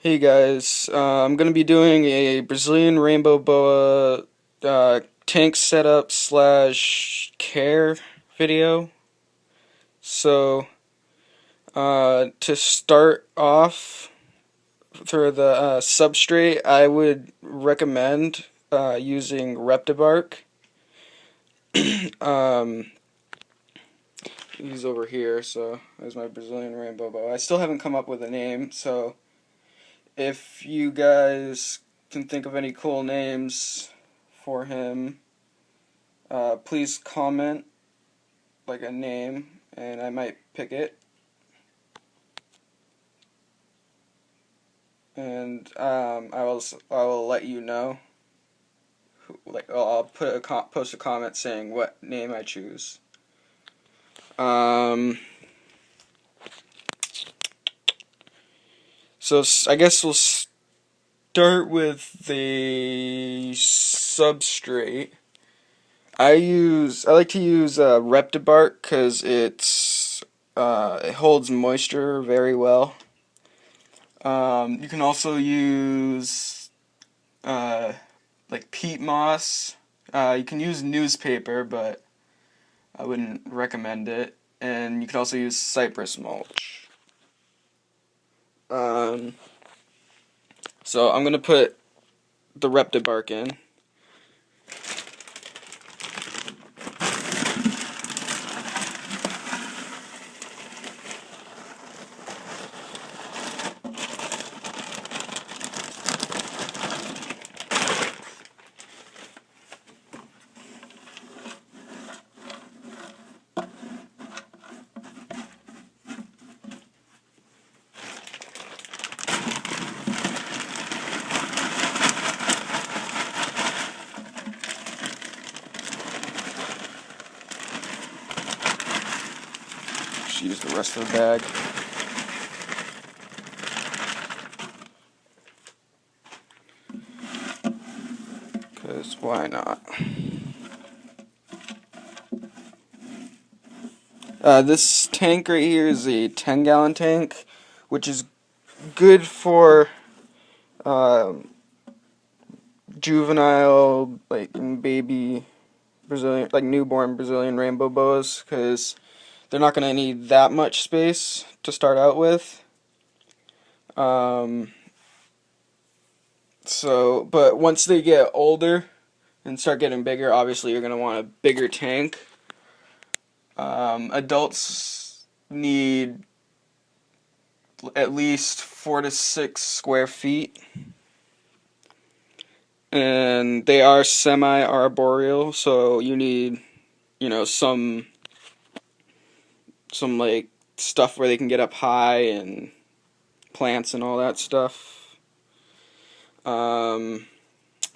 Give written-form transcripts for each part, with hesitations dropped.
Hey guys, I'm gonna be doing a Brazilian Rainbow Boa tank setup slash care video. So, to start off for the substrate, I would recommend using Reptibark. Um, he's over here, so there's my Brazilian Rainbow Boa. I still haven't come up with a name, so if you guys can think of any cool names for him, please comment like a name and I might pick it. And I will let you know. Like I'll put post a comment saying what name I choose. Um, so I guess we'll start with the substrate. I like to use Reptibark because it holds moisture very well. You can also use like peat moss. You can use newspaper, but I wouldn't recommend it. And you can also use cypress mulch. Um, so I'm gonna put the Reptibark in. Just use the rest of the bag. Because why not? This tank right here is a 10-gallon tank, which is good for juvenile, like baby Brazilian, like newborn Brazilian rainbow boas, because they're not going to need that much space to start out with. Um, but once they get older and start getting bigger, obviously you're going to want a bigger tank. Adults need at least 4 to 6 square feet, and they are semi-arboreal, so you need, some like stuff where they can get up high and plants and all that stuff. Let's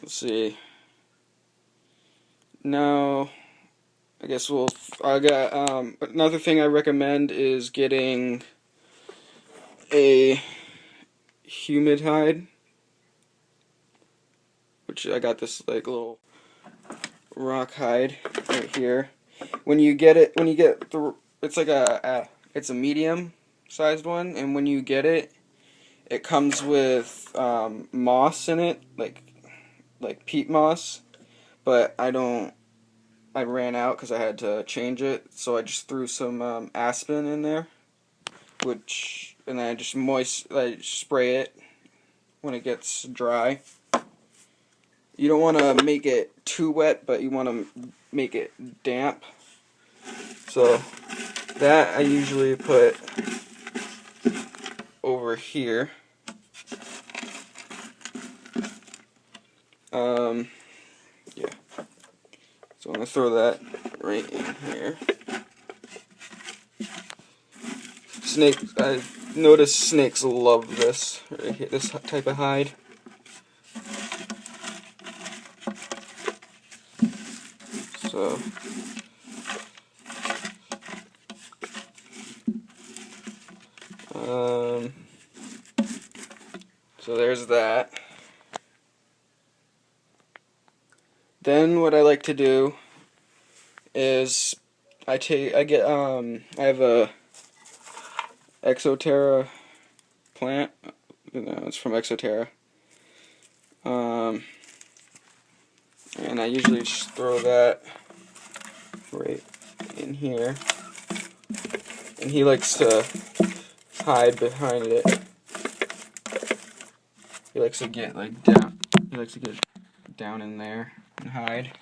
see. Now, I guess I got another thing I recommend is getting a humid hide, which I got this like little rock hide right here. When you get it's like it's a medium sized one, and when you get it, it comes with moss in it, like peat moss. But I ran out because I had to change it, so I just threw some aspen in there, and then I spray it when it gets dry. You don't want to make it too wet, but you want to make it damp. So that I usually put over here. Yeah. So I'm gonna throw that right in here. I noticed snakes love this right here, this type of hide. So um, so there's that. Then what I like to do is I have a Exoterra plant. it's from Exoterra. And I usually just throw that right in here. And he likes to hide behind it. He likes to get down. He likes to get down in there and hide.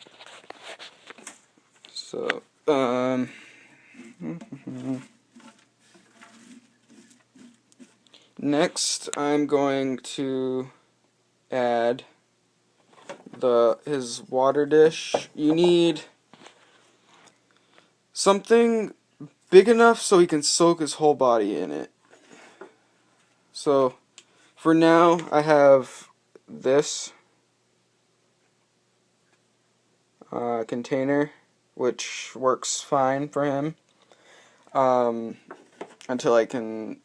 So, next I'm going to add his water dish. You need something big enough so he can soak his whole body in it. So, for now, I have this container, which works fine for him, until I can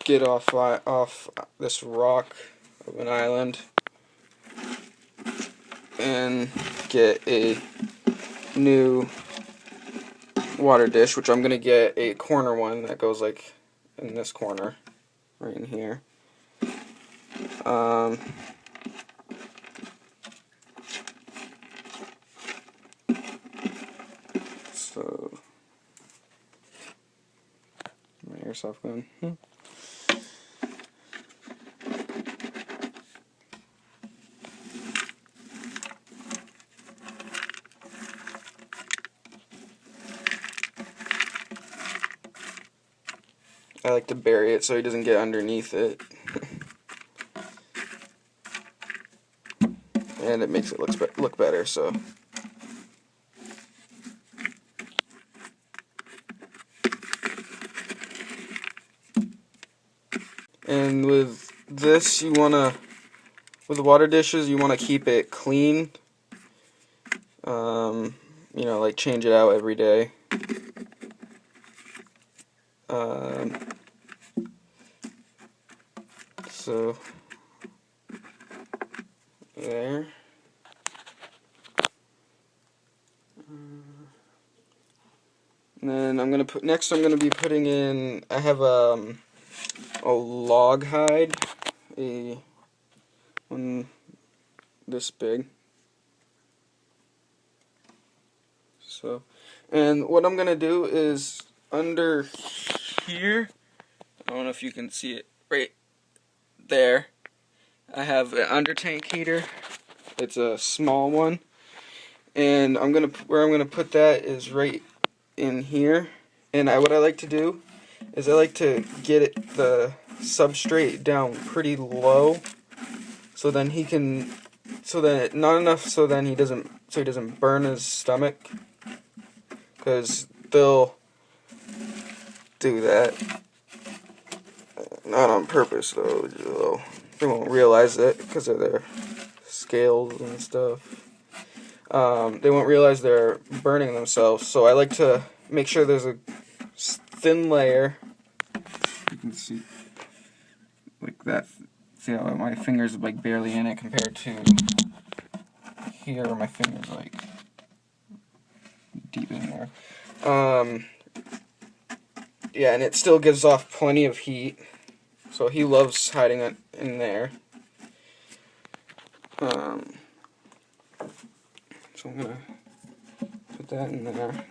get off this rock of an island and get a new water dish, which I'm going to get a corner one that goes like in this corner, right in here. So, my airsoft gun. I like to bury it so he doesn't get underneath it. And it makes it look better, so. And with this, with the water dishes, you wanna keep it clean. Like change it out every day. So there. And then I'm gonna be putting in. I have a log hide, one this big. So, and what I'm gonna do is under here. I don't know if you can see it right there. I have an under tank heater. It's a small one, and where I'm gonna put that is right in here. And what I like to do is I like to get the substrate down pretty low, so then not enough so then he doesn't burn his stomach, because they'll do that. Not on purpose though. They won't realize it because of their scales and stuff. They won't realize they're burning themselves. So I like to make sure there's a thin layer. You can see like that. See how my fingers are like barely in it compared to here where my fingers like deep in there. Yeah, and it still gives off plenty of heat. So he loves hiding it in there. So I'm gonna put that in there.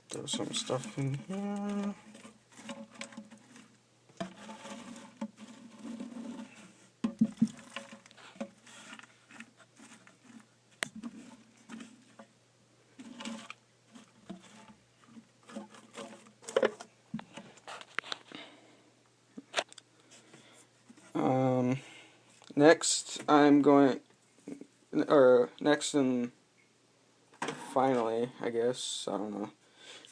Throw some stuff in here. Next and finally, I guess, I don't know.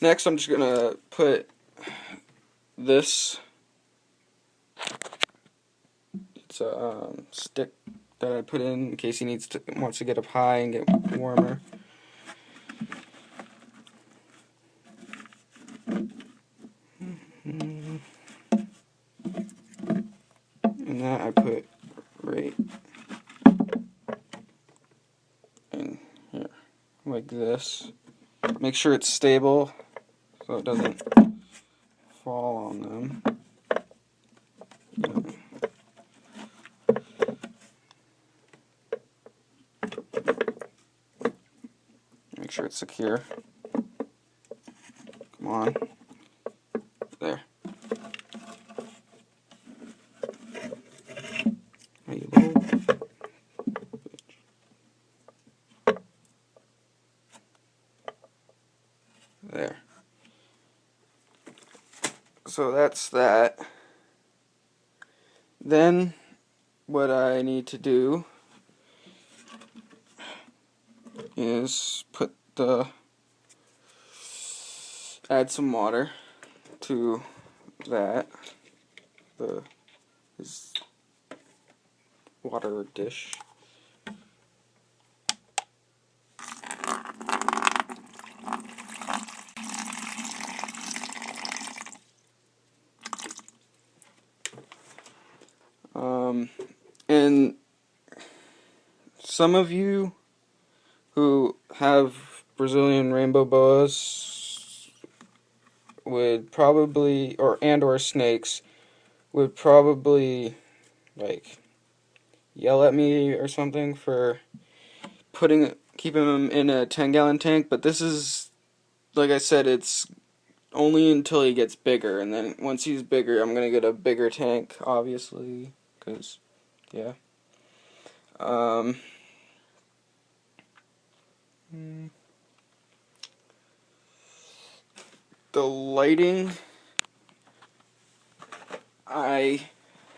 Next, I'm just gonna put this. It's a stick that I put in case he wants to get up high and get warmer. And that I put right in here, like this. Make sure it's stable so it doesn't fall on them. Make sure it's secure. Come on. There. Hey, you little bitch. There. So that's that. Then what I need to do is add some water to that. His water dish. And some of you who have Brazilian rainbow boas would probably, or snakes, would probably like yell at me or something for keeping them in a 10-gallon tank. But this is, like I said, it's only until he gets bigger, and then once he's bigger, I'm gonna get a bigger tank, obviously, because yeah. The lighting, I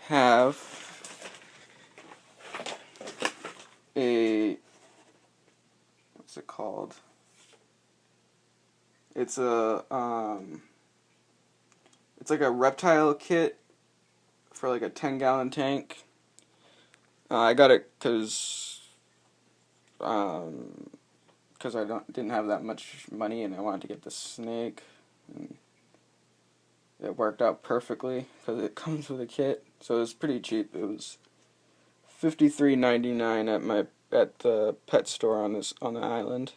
have what's it called? It's it's like a reptile kit for like a 10-gallon tank. I got it because I didn't have that much money and I wanted to get the snake, and it worked out perfectly because it comes with a kit, so it was pretty cheap. It was $53.99 at the pet store on the island.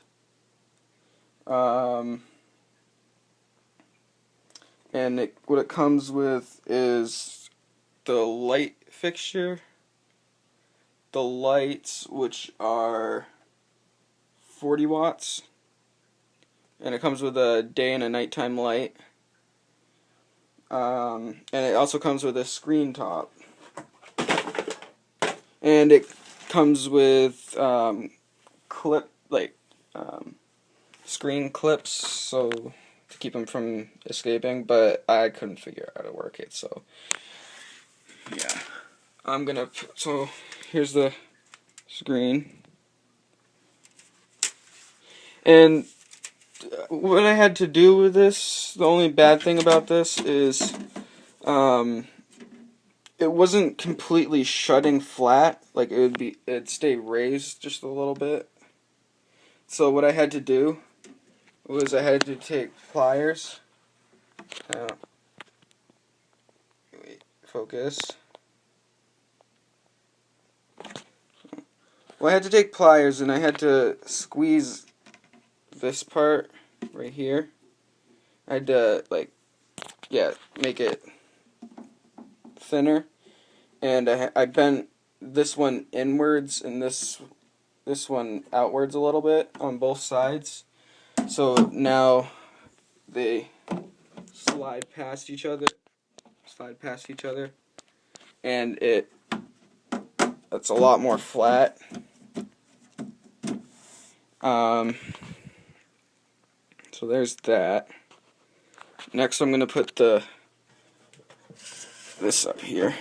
And what it comes with is the light fixture, the lights, which are 40 watts, and it comes with a day and a nighttime light. And it also comes with a screen top. And it comes with screen clips, so to keep them from escaping, but I couldn't figure out how to work it, so yeah. So here's the screen. And what I had to do with this, the only bad thing about this is it wasn't completely shutting flat. Like it'd stay raised just a little bit. So what I had to do was I had to take pliers. Wait, focus. Well, I had to take pliers and I had to squeeze this part right here. I had to make it thinner, and I bent this one inwards and this one outwards a little bit on both sides. So now they slide past each other, and it's a lot more flat. So there's that. Next, I'm gonna put this up here.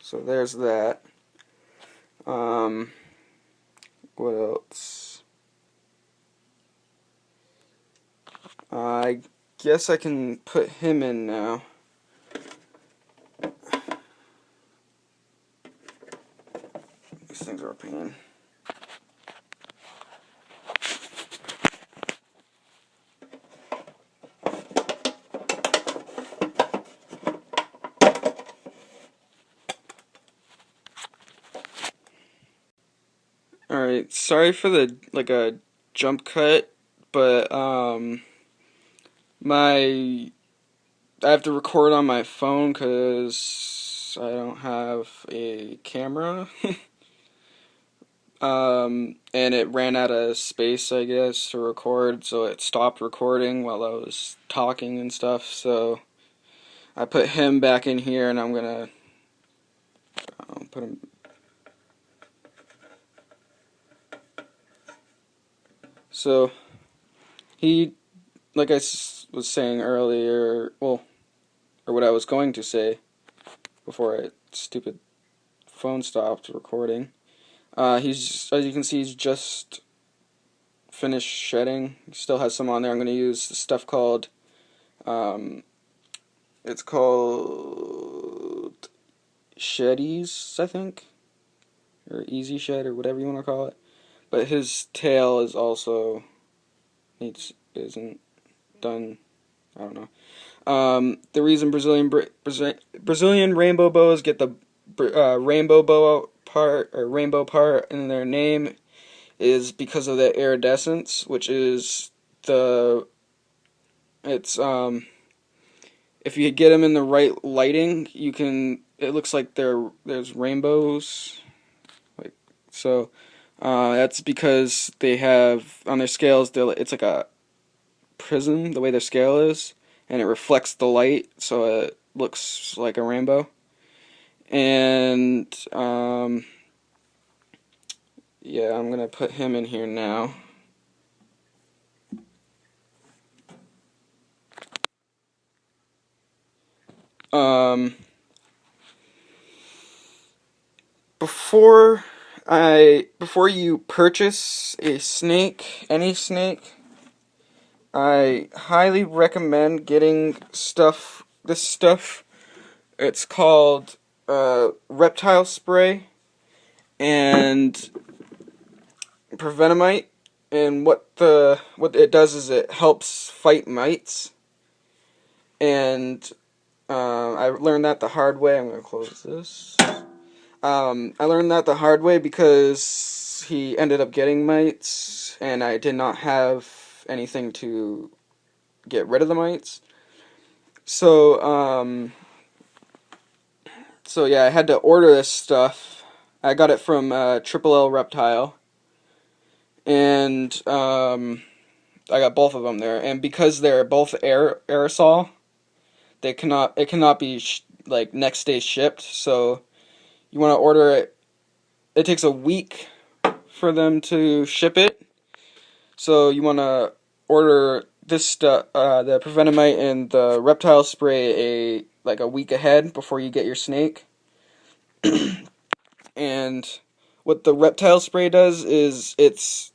So there's that. What else? I guess I can put him in now. These things are a pain. Alright, sorry for the a jump cut, but my I have to record on my phone because I don't have a camera. And it ran out of space, I guess, to record, so it stopped recording while I was talking and stuff. So I put him back in here, and I'm gonna put him. So he, like was saying earlier, well, or what I was going to say before stupid phone stopped recording. He's, as you can see, he's just finished shedding. He still has some on there. I'm going to use the stuff called, it's called Sheddies, I think, or Easy Shed, or whatever you want to call it. But his tail is also isn't done. I don't know. The reason Brazilian Rainbow Boas get the Rainbow Boa part or rainbow part in their name is because of the iridescence, which is if you get them in the right lighting, it looks like there's rainbows, like so. That's because they have on their scales. It's like a prism, the way their scale is, and it reflects the light, so it looks like a rainbow. And yeah, I'm gonna put him in here now. Before you purchase a snake, any snake, I highly recommend getting this stuff. It's called reptile spray and prevenamite, and what it does is it helps fight mites. And I learned that the hard way. I'm gonna close this. I learned that the hard way because he ended up getting mites, and I did not have anything to get rid of the mites. So, yeah, I had to order this stuff. I got it from Triple L Reptile, and I got both of them there. And because they're both aerosol, it cannot be next day shipped. So you want to order it. It takes a week for them to ship it. So you want to order this stuff, the prevenamite and the reptile spray, a week ahead before you get your snake. And what the reptile spray does is it's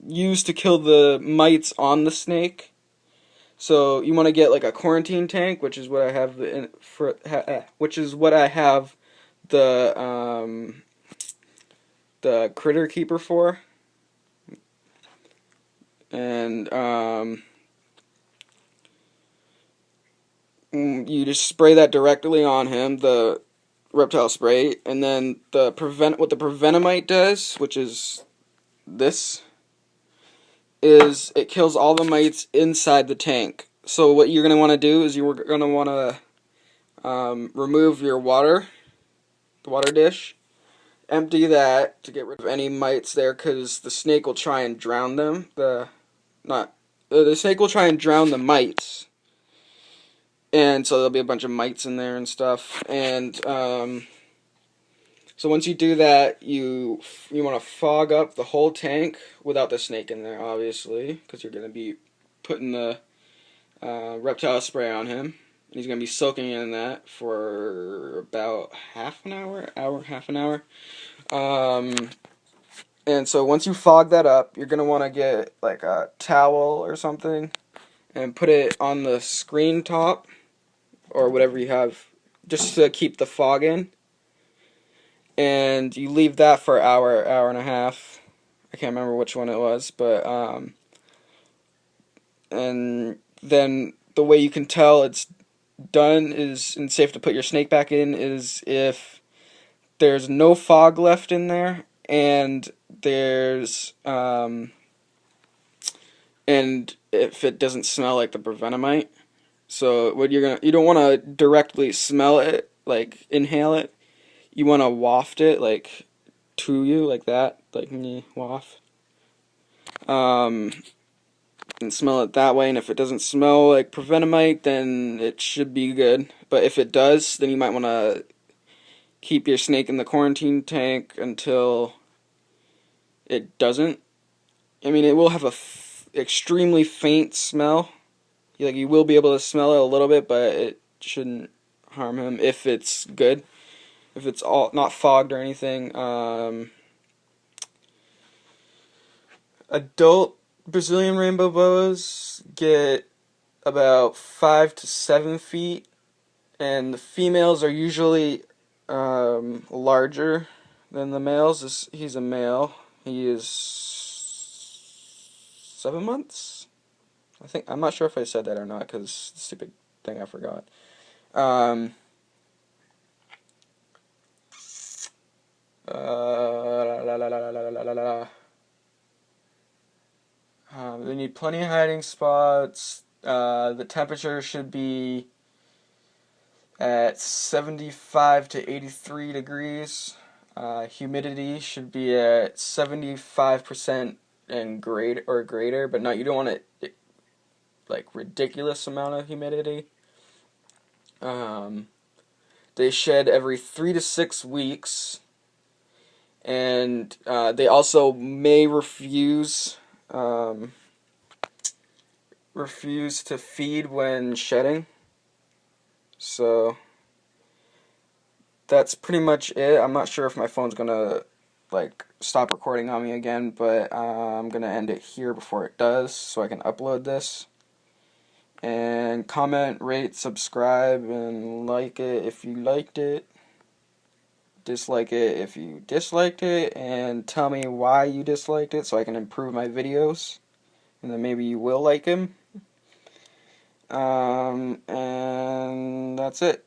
used to kill the mites on the snake. So you want to get a quarantine tank, which is what I have the critter keeper for. And you just spray that directly on him, the reptile spray, and then what the prevenamite does, which is this, is it kills all the mites inside the tank. So what you're going to want to do is you're going to want to remove your the water dish, empty that to get rid of any mites there, because the snake will try and drown them. The snake will try and drown the mites, and so there'll be a bunch of mites in there and stuff. And so once you do that, you want to fog up the whole tank without the snake in there, obviously, because you're going to be putting the reptile spray on him. And he's going to be soaking in that for about half an hour. And so once you fog that up, you're going to want to get a towel or something and put it on the screen top or whatever you have, just to keep the fog in. And you leave that for an hour and a half. I can't remember which one it was, but and then the way you can tell it's done and safe to put your snake back in is if there's no fog left in there and there's and if it doesn't smell like the Prevenamite. So what you don't want to directly smell it, like inhale it. You want to waft it, like to you, like that, like when you waft. Um, and smell it that way. And if it doesn't smell like Prevenamite, then it should be good. But if it does, then you might want to keep your snake in the quarantine tank until it doesn't. I mean, it will have a extremely faint smell. Like, you will be able to smell it a little bit, but it shouldn't harm him if it's good. If it's all not fogged or anything. Adult Brazilian rainbow boas get about 5 to 7 feet, and the females are usually larger than the males. He's a male. He is 7 months. I think I'm not sure if I said that or not because the stupid thing I forgot. They need plenty of hiding spots. The temperature should be at 75 to 83 degrees. Humidity should be at 75% and greater, but not, you don't want it like ridiculous amount of humidity. They shed every 3 to 6 weeks, and they also may refuse to feed when shedding. So that's pretty much it. I'm not sure if my phone's gonna like stop recording on me again, but I'm gonna end it here before it does, so I can upload this. And comment, rate, subscribe, and like it if you liked it. Dislike it if you disliked it, and tell me why you disliked it so I can improve my videos, and then maybe you will like him. And that's it.